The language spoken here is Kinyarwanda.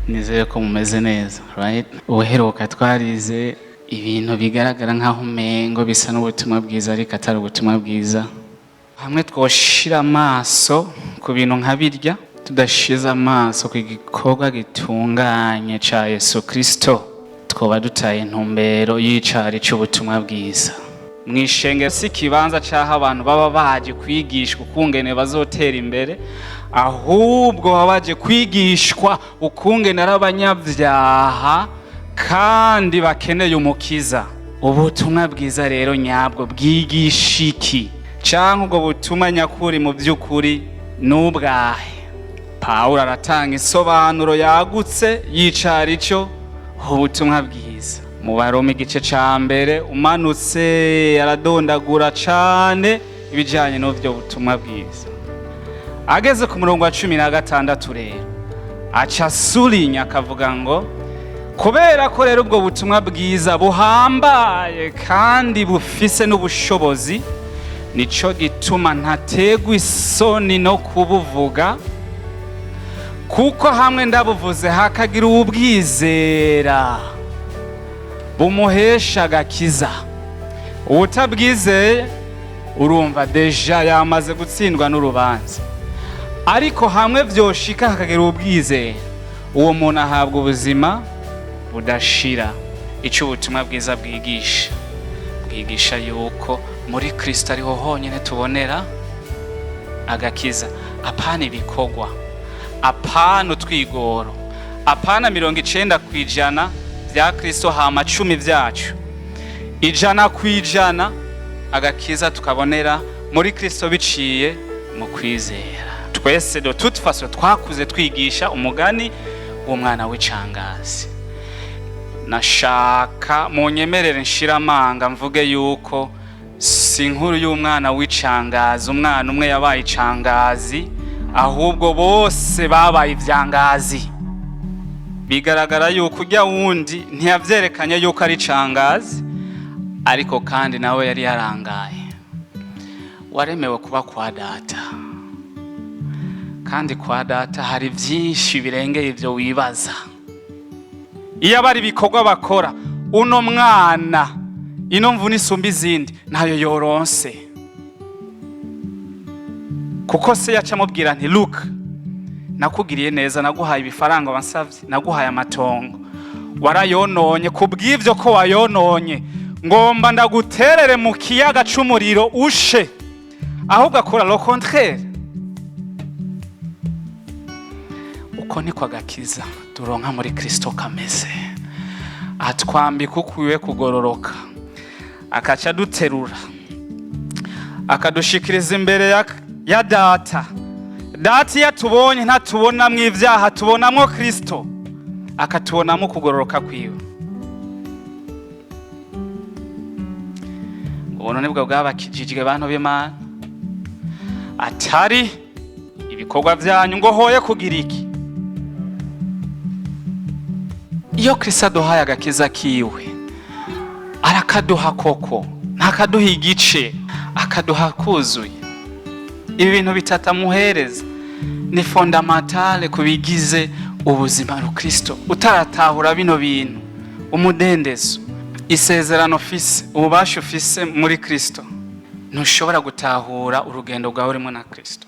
nizeye ko mumeze neza, right? Uheruka twarize ibintu bigaragara nkaho umengo bisa n'ubutumwa bwiza ariko atari ubutumwa bwiza. Hamwe twoshira amaso ku bintu nka birya, tudashize amaso ku gikorwa gitunganye ca Yesu Kristo, twoba dutaye intumbero y'icari c'ubutumwa bwiza. Mwishengero si kibanza caho abantu baba baje kwigishwa ukungene bazotera imbere, ahubwo baba baje kwigishwa ukungene ari abanyabyaha kandi bakeneye umukiza. Ubutumwa bwiza rero nyabwo bwigisha iki? Canke ubwo butumwa nyakuri mu by'ukuri n'ubwahe? Pawulo aratanga isobanuro yagutse y'icari cyo ubutumwa bwiza. Mu Baroma igice ca mbere umanutse aradondagura cane ibijanye n'ubwo butumwa bwiza. Ageze ku murongo wa 16 rero aca asulinya akavuga ngo kubera ko rero ubwo butumwa bwiza buhambaye kandi bufise n'ubushobozi, nico gituma ntategwa isoni no kubuvuga, kuko hamwe ndabuvuze hakagira ubwizera bumuhesha agakiza. Ubutabwizeye urumva deja yamaze gutsindwa n'urubanza, ariko hamwe vyoshika hakagira ubwizera, uwo muntu ahabwa ubuzima budashira. Ico ubutumwa bwiza bwigisha yuko muri Kristo ariho honyene tubonera agakiza, apana ibikorwa, apana utwigoro, apana 90% vya Kristo hama 10 vyacu, 100% agakiza tukabonera muri Kristo biciye mu kwizera. Twese de toute façon twakuze twigisha umugani w'umwana w'icangazi. Nashaka munyemerere nshiramanga mvuge yuko si inkuru y'umwana w'icangazi, umwana umwe yabaye icangazi, ahubwo bose babaye ivyangazi. Bigaragara yuko ujya wundi ntiyavyerekanye yuko ari icangazi, ariko kandi nawe yari yarangaye. Waremewe kuba kwa data, kandi kwa data hari vyinshi birengeye ivyo wibaza. Iyo bari bikorwa bakora, uno mwana ino mvune isumba izindi nayo yoronse, kuko se yaca amubwira nti Luke, nakugiriye neza, naguhaye ibifaranga wansavye, naguhaye amatongo, warayononye. Kubw'ivyo ko wayononye, ngomba ndaguterere mu kiyaga c'umuriro ushe. Ahubwo akora le contraire. Uko niko agakiza turonka muri Kristo kameze. Atwambika ukwiye kugororoka, akaca duterura, akadushikiriza imbere ya data. Data yatubonye ntatubona mw'ivyaha, tubonamwo Kristo, akatubonamo kugororoka kwiwe. Ubuntu nibwo bwabakijijwe bantu b'Imana, atari ibikorwa vyanyu ngo hoye kugira iki. Iyo Kristo aduhaye agakiza kiwe, arakaduha koko, ntakaduha igice, akaduha kuzuye. Ibi bintu bitatu amuhereza ni fondamentale kubigize ubuzima ru Kristo. Utaratahura bino bintu, umudendezo, isezerano ufise, ububasha ufise muri Kristo, ntushobora gutahura urugendo rwawe urimo na Kristo.